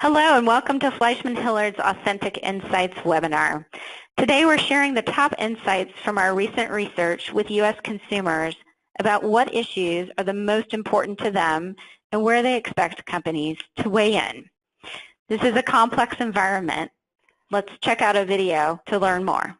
Hello and welcome to FleishmanHillard's Authentic Insights webinar. Today we're sharing the top insights from our recent research with U.S. consumers about what issues are the most important to them and where they expect companies to weigh in. This is a complex environment. Let's check out a video to learn more.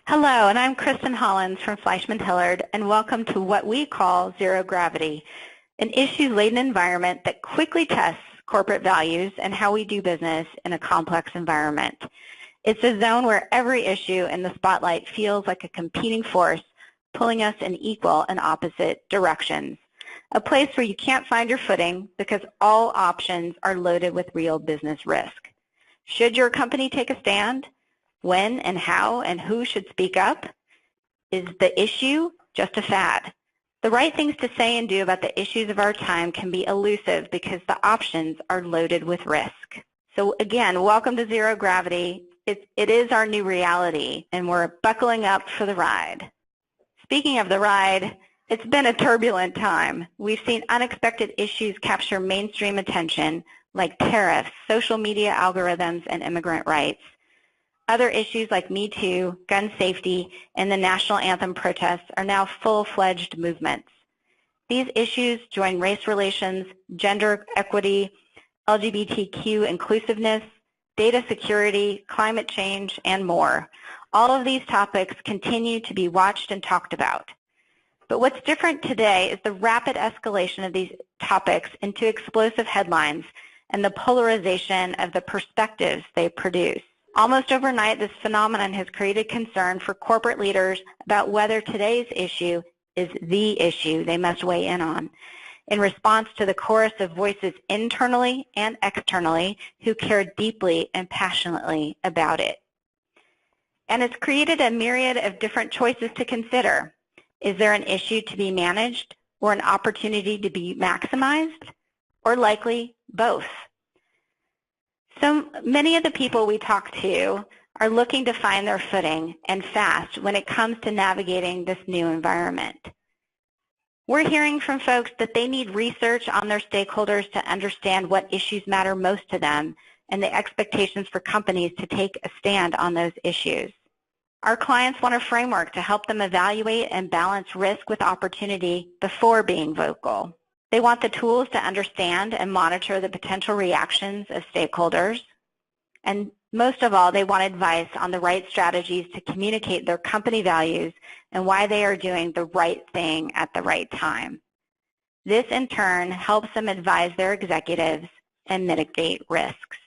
Hello, and I'm Kristen Hollins from FleishmanHillard, and welcome to what we call Zero Gravity, an issue-laden environment that quickly tests corporate values and how we do business in a complex environment. It's a zone where every issue in the spotlight feels like a competing force pulling us in equal and opposite directions, a place where you can't find your footing because all options are loaded with real business risk. Should your company take a stand? When and how and who should speak up? Is the issue just a fad? The right things to say and do about the issues of our time can be elusive because the options are loaded with risk. So again, welcome to Zero Gravity. It is our new reality, and we're buckling up for the ride. Speaking of the ride, it's been a turbulent time. We've seen unexpected issues capture mainstream attention, like tariffs, social media algorithms, and immigrant rights. Other issues like Me Too, gun safety, and the national anthem protests are now full-fledged movements. These issues join race relations, gender equity, LGBTQ inclusiveness, data security, climate change, and more. All of these topics continue to be watched and talked about. But what's different today is the rapid escalation of these topics into explosive headlines and the polarization of the perspectives they produce. Almost overnight, this phenomenon has created concern for corporate leaders about whether today's issue is the issue they must weigh in on, in response to the chorus of voices internally and externally who care deeply and passionately about it. And it's created a myriad of different choices to consider. Is there an issue to be managed or an opportunity to be maximized, or likely both? So many of the people we talk to are looking to find their footing and fast when it comes to navigating this new environment. We're hearing from folks that they need research on their stakeholders to understand what issues matter most to them and the expectations for companies to take a stand on those issues. Our clients want a framework to help them evaluate and balance risk with opportunity before being vocal. They want the tools to understand and monitor the potential reactions of stakeholders. And most of all, they want advice on the right strategies to communicate their company values and why they are doing the right thing at the right time. This, in turn, helps them advise their executives and mitigate risks.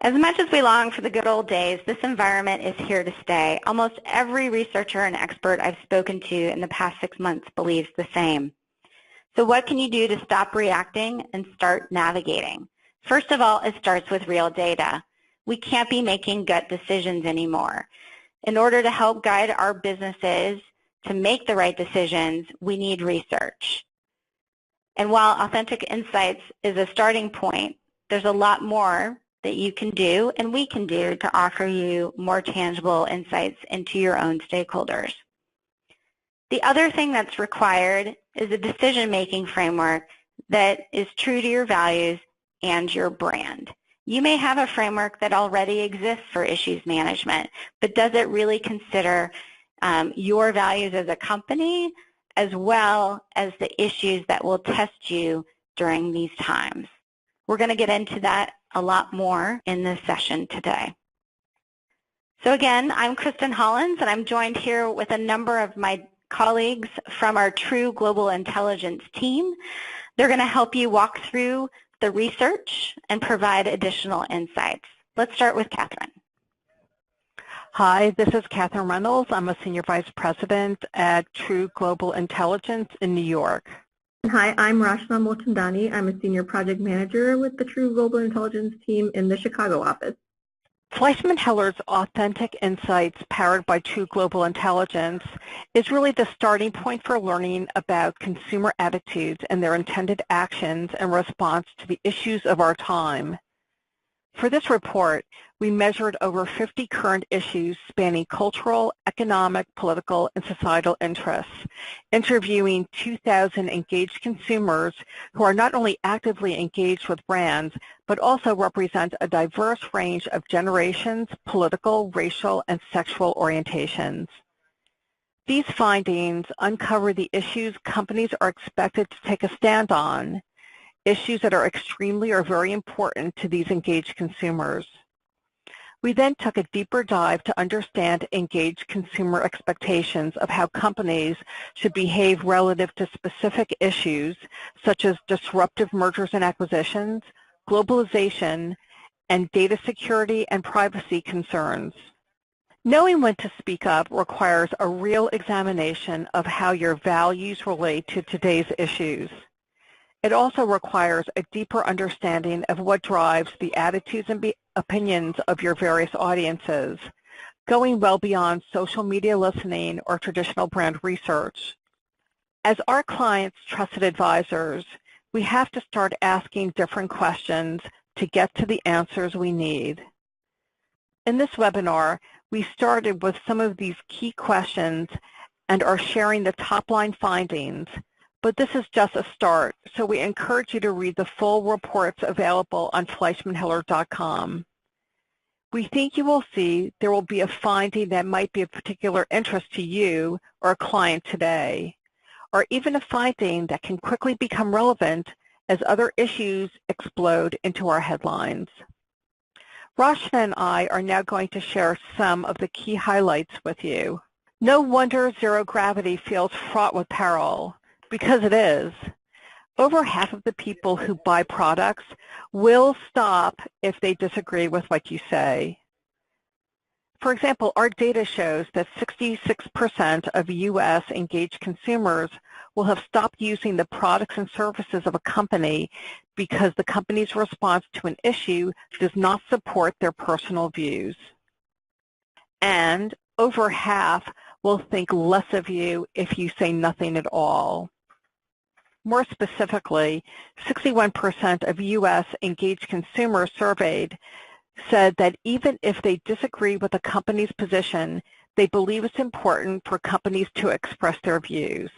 As much as we long for the good old days, this environment is here to stay. Almost every researcher and expert I've spoken to in the past 6 months believes the same. So what can you do to stop reacting and start navigating? First of all, it starts with real data. We can't be making gut decisions anymore. In order to help guide our businesses to make the right decisions, we need research. And while Authentic Insights is a starting point, there's a lot more that you can do and we can do to offer you more tangible insights into your own stakeholders. The other thing that's required is a decision-making framework that is true to your values and your brand. You may have a framework that already exists for issues management, but does it really consider your values as a company as well as the issues that will test you during these times? We're going to get into that a lot more in this session today. So again, I'm Kristen Hollins, and I'm joined here with a number of my colleagues from our True Global Intelligence team. They're going to help you walk through the research and provide additional insights. Let's start with Catherine. Hi, this is Catherine Reynolds. I'm a Senior Vice President at True Global Intelligence in New York. Hi, I'm Rashna Mulchandani. I'm a Senior Project Manager with the True Global Intelligence team in the Chicago office. FleishmanHillard's Authentic Insights powered by True Global Intelligence is really the starting point for learning about consumer attitudes and their intended actions in response to the issues of our time. For this report, we measured over 50 current issues spanning cultural, economic, political, and societal interests, interviewing 2,000 engaged consumers who are not only actively engaged with brands, but also represent a diverse range of generations, political, racial, and sexual orientations. These findings uncover the issues companies are expected to take a stand on, issues that are extremely or very important to these engaged consumers. We then took a deeper dive to understand engaged consumer expectations of how companies should behave relative to specific issues such as disruptive mergers and acquisitions, globalization, and data security and privacy concerns. Knowing when to speak up requires a real examination of how your values relate to today's issues. It also requires a deeper understanding of what drives the attitudes and opinions of your various audiences, going well beyond social media listening or traditional brand research. As our clients' trusted advisors, we have to start asking different questions to get to the answers we need. In this webinar, we started with some of these key questions and are sharing the top-line findings, but this is just a start, so we encourage you to read the full reports available on FleishmanHillard.com. We think you will see there will be a finding that might be of particular interest to you or a client today, or even a finding that can quickly become relevant as other issues explode into our headlines. Rashna and I are now going to share some of the key highlights with you. No wonder zero gravity feels fraught with peril, because it is. Over half of the people who buy products will stop if they disagree with what you say. For example, our data shows that 66% of U.S. engaged consumers will have stopped using the products and services of a company because the company's response to an issue does not support their personal views. And over half will think less of you if you say nothing at all. More specifically, 61% of U.S. engaged consumers surveyed said that even if they disagree with a company's position, they believe it's important for companies to express their views.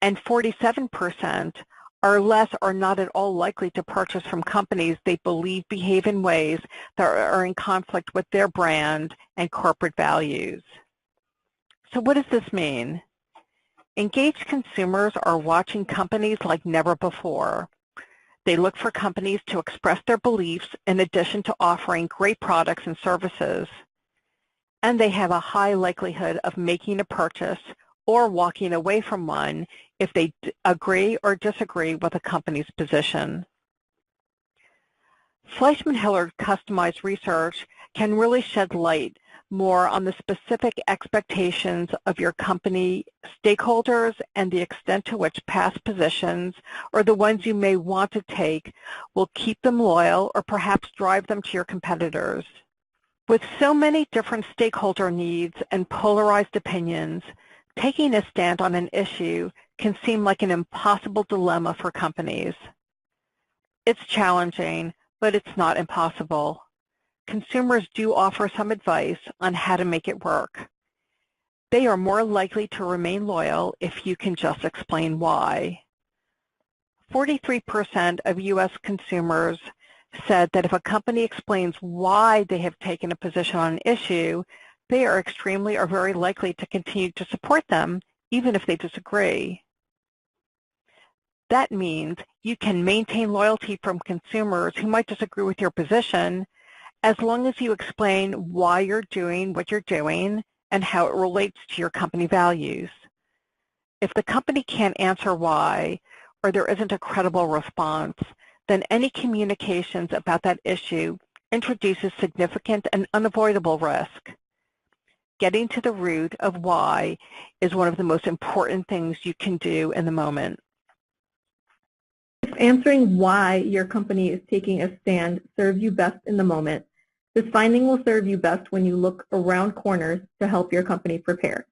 And 47% are less or not at all likely to purchase from companies they believe behave in ways that are in conflict with their brand and corporate values. So what does this mean? Engaged consumers are watching companies like never before. They look for companies to express their beliefs in addition to offering great products and services. And they have a high likelihood of making a purchase or walking away from one if they agree or disagree with a company's position. FleishmanHillard customized research can really shed light more on the specific expectations of your company stakeholders and the extent to which past positions or the ones you may want to take will keep them loyal or perhaps drive them to your competitors. With so many different stakeholder needs and polarized opinions, taking a stand on an issue can seem like an impossible dilemma for companies. It's challenging, but it's not impossible. Consumers do offer some advice on how to make it work. They are more likely to remain loyal if you can just explain why. 43% of U.S. consumers said that if a company explains why they have taken a position on an issue, they are extremely or very likely to continue to support them, even if they disagree. That means you can maintain loyalty from consumers who might disagree with your position as long as you explain why you're doing what you're doing and how it relates to your company values. If the company can't answer why, or there isn't a credible response, then any communications about that issue introduces significant and unavoidable risk. Getting to the root of why is one of the most important things you can do in the moment. If answering why your company is taking a stand serves you best in the moment, this finding will serve you best when you look around corners to help your company prepare.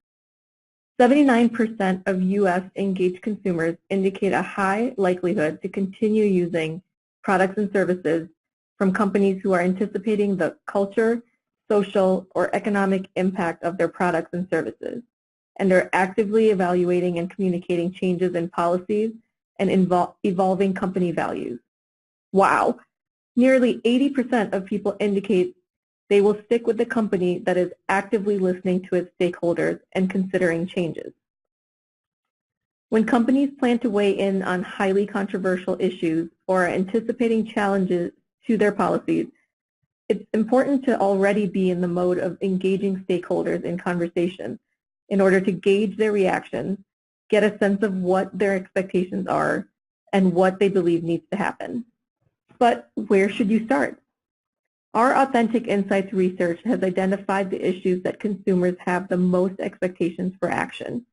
79% of U.S. engaged consumers indicate a high likelihood to continue using products and services from companies who are anticipating the culture, social, or economic impact of their products and services, and are actively evaluating and communicating changes in policies and evolving company values. Wow! Nearly 80% of people indicate they will stick with the company that is actively listening to its stakeholders and considering changes. When companies plan to weigh in on highly controversial issues or are anticipating challenges to their policies, it's important to already be in the mode of engaging stakeholders in conversation in order to gauge their reactions, get a sense of what their expectations are, and what they believe needs to happen. But where should you start? Our Authentic Insights research has identified the issues that consumers have the most expectations for action.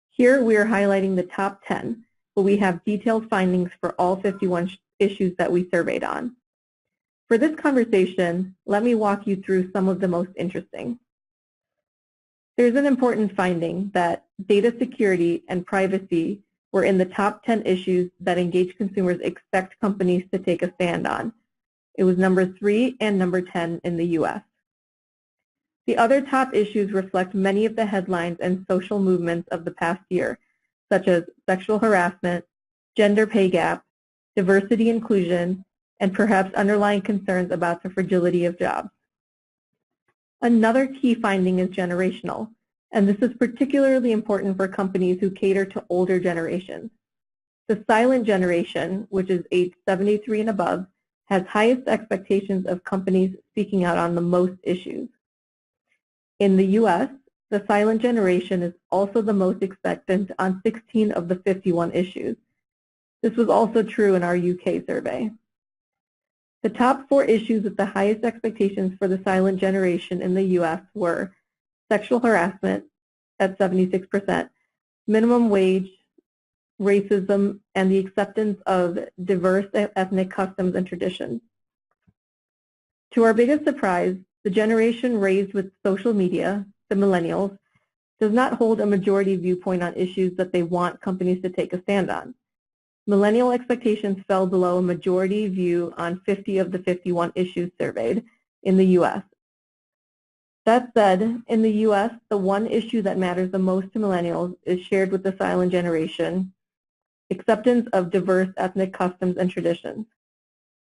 Here we are highlighting the top 10, but we have detailed findings for all 51 issues that we surveyed on. For this conversation, let me walk you through some of the most interesting. There's an important finding that data security and privacy were in the top 10 issues that engaged consumers expect companies to take a stand on. It was number 3 and number 10 in the U.S. The other top issues reflect many of the headlines and social movements of the past year, such as sexual harassment, gender pay gap, diversity inclusion, and perhaps underlying concerns about the fragility of jobs. Another key finding is generational, and this is particularly important for companies who cater to older generations. The silent generation, which is age 73 and above, has highest expectations of companies speaking out on the most issues. In the U.S., the silent generation is also the most expectant on 16 of the 51 issues. This was also true in our UK survey. The top 4 issues with the highest expectations for the silent generation in the U.S. were sexual harassment at 76%, minimum wage, racism, and the acceptance of diverse ethnic customs and traditions. To our biggest surprise, the generation raised with social media, the millennials, does not hold a majority viewpoint on issues that they want companies to take a stand on. Millennial expectations fell below a majority view on 50 of the 51 issues surveyed in the U.S. That said, in the U.S., the one issue that matters the most to millennials is shared with the silent generation: acceptance of diverse ethnic customs and traditions,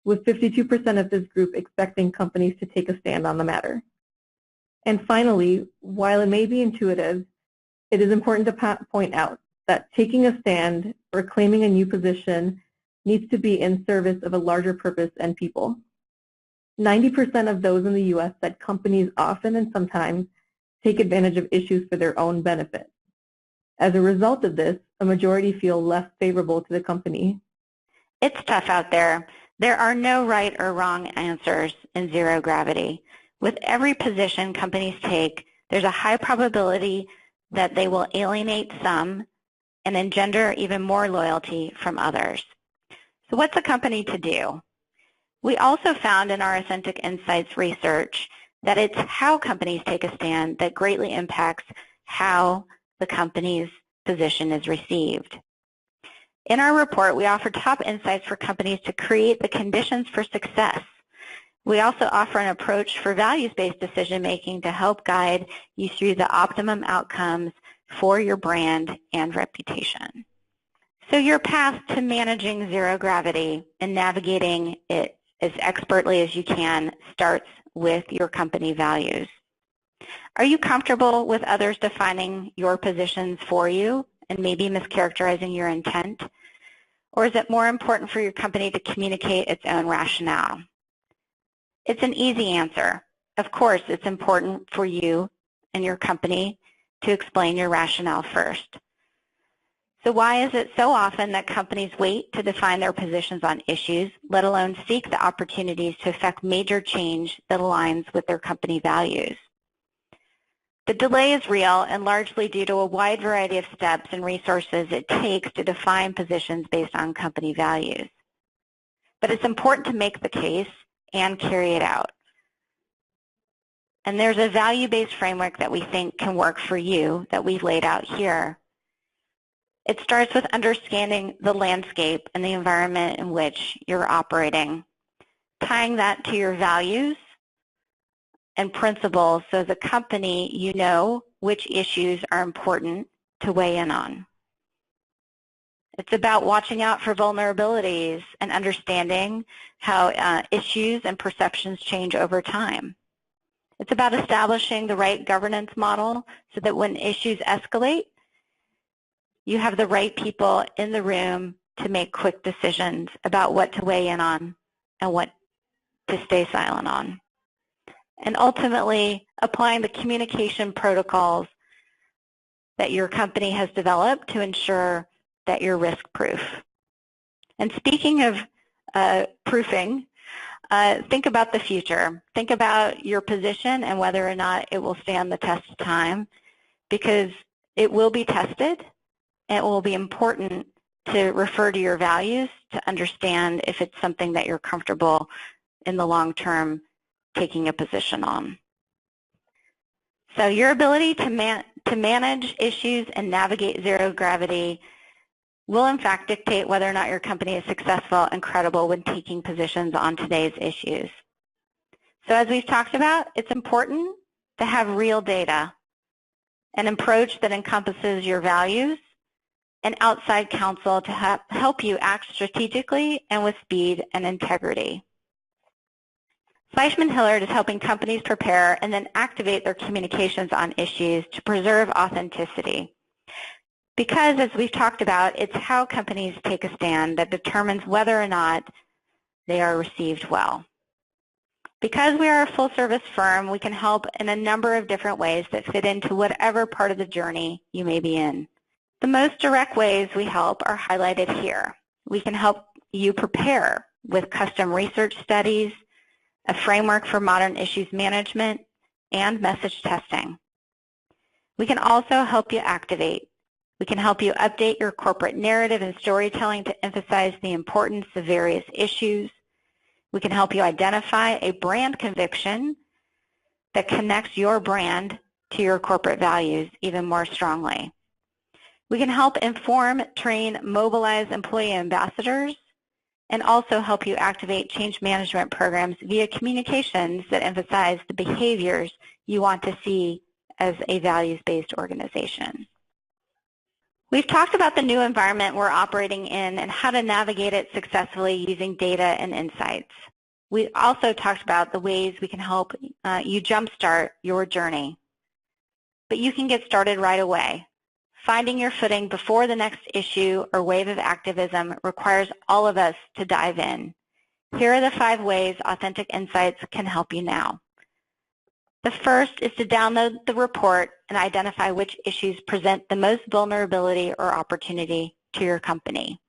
with 52% of this group expecting companies to take a stand on the matter. And finally, while it may be intuitive, it is important to point out that taking a stand or claiming a new position needs to be in service of a larger purpose and people. 90% of those in the U.S. said companies often and sometimes take advantage of issues for their own benefit. As a result of this, a majority feel less favorable to the company. It's tough out there. There are no right or wrong answers in zero gravity. With every position companies take, there's a high probability that they will alienate some and engender even more loyalty from others. So what's a company to do? We also found in our Authentic Insights research that it's how companies take a stand that greatly impacts how the company's position is received. In our report, we offer top insights for companies to create the conditions for success. We also offer an approach for values-based decision-making to help guide you through the optimum outcomes for your brand and reputation. So your path to managing zero gravity and navigating it as expertly as you can starts with your company values. Are you comfortable with others defining your positions for you and maybe mischaracterizing your intent? Or is it more important for your company to communicate its own rationale? It's an easy answer. Of course, it's important for you and your company to explain your rationale first. So why is it so often that companies wait to define their positions on issues, let alone seek the opportunities to effect major change that aligns with their company values? The delay is real and largely due to a wide variety of steps and resources it takes to define positions based on company values. But it's important to make the case and carry it out. And there's a value-based framework that we think can work for you that we've laid out here. It starts with understanding the landscape and the environment in which you're operating, tying that to your values and principles so as a company you know which issues are important to weigh in on. It's about watching out for vulnerabilities and understanding how issues and perceptions change over time. It's about establishing the right governance model so that when issues escalate, you have the right people in the room to make quick decisions about what to weigh in on and what to stay silent on. And ultimately, applying the communication protocols that your company has developed to ensure that you're risk-proof. And speaking of proofing, think about the future. Think about your position and whether or not it will stand the test of time, because it will be tested, and it will be important to refer to your values to understand if it's something that you're comfortable in the long term taking a position on. So your ability to manage issues and navigate zero gravity will in fact dictate whether or not your company is successful and credible when taking positions on today's issues. So as we've talked about, it's important to have real data, an approach that encompasses your values, and outside counsel to help you act strategically and with speed and integrity. FleishmanHillard is helping companies prepare and then activate their communications on issues to preserve authenticity. Because, as we've talked about, it's how companies take a stand that determines whether or not they are received well. Because we are a full-service firm, we can help in a number of different ways that fit into whatever part of the journey you may be in. The most direct ways we help are highlighted here. We can help you prepare with custom research studies, a framework for modern issues management, and message testing. We can also help you activate. We can help you update your corporate narrative and storytelling to emphasize the importance of various issues. We can help you identify a brand conviction that connects your brand to your corporate values even more strongly. We can help inform, train, mobilize employee ambassadors, and also help you activate change management programs via communications that emphasize the behaviors you want to see as a values-based organization. We've talked about the new environment we're operating in and how to navigate it successfully using data and insights. We also talked about the ways we can help you jumpstart your journey. But you can get started right away. Finding your footing before the next issue or wave of activism requires all of us to dive in. Here are the 5 ways Authentic Insights can help you now. The first is to download the report and identify which issues present the most vulnerability or opportunity to your company.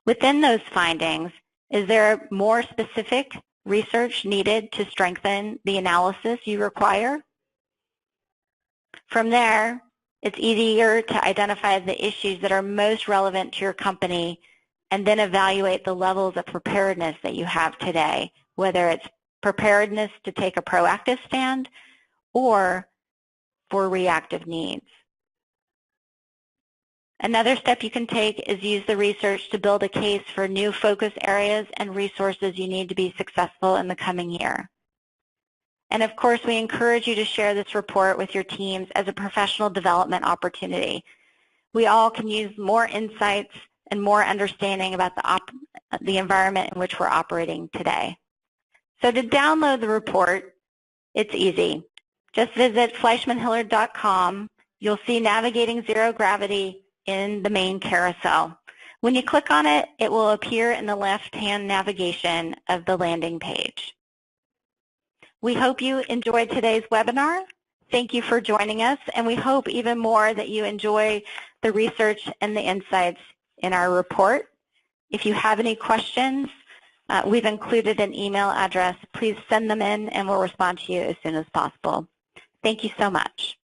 Within those findings, is there more specific research needed to strengthen the analysis you require? From there, it's easier to identify the issues that are most relevant to your company and then evaluate the levels of preparedness that you have today, whether it's preparedness to take a proactive stand or for reactive needs. Another step you can take is use the research to build a case for new focus areas and resources you need to be successful in the coming year. And of course, we encourage you to share this report with your teams as a professional development opportunity. We all can use more insights and more understanding about the environment in which we're operating today. So to download the report, it's easy. Just visit FleishmanHillard.com. You'll see Navigating Zero Gravity in the main carousel. When you click on it, it will appear in the left-hand navigation of the landing page. We hope you enjoyed today's webinar. thank you for joining us, and we hope even more that you enjoy the research and the insights in our report. If you have any questions, we've included an email address. Please send them in, and we'll respond to you as soon as possible. Thank you so much.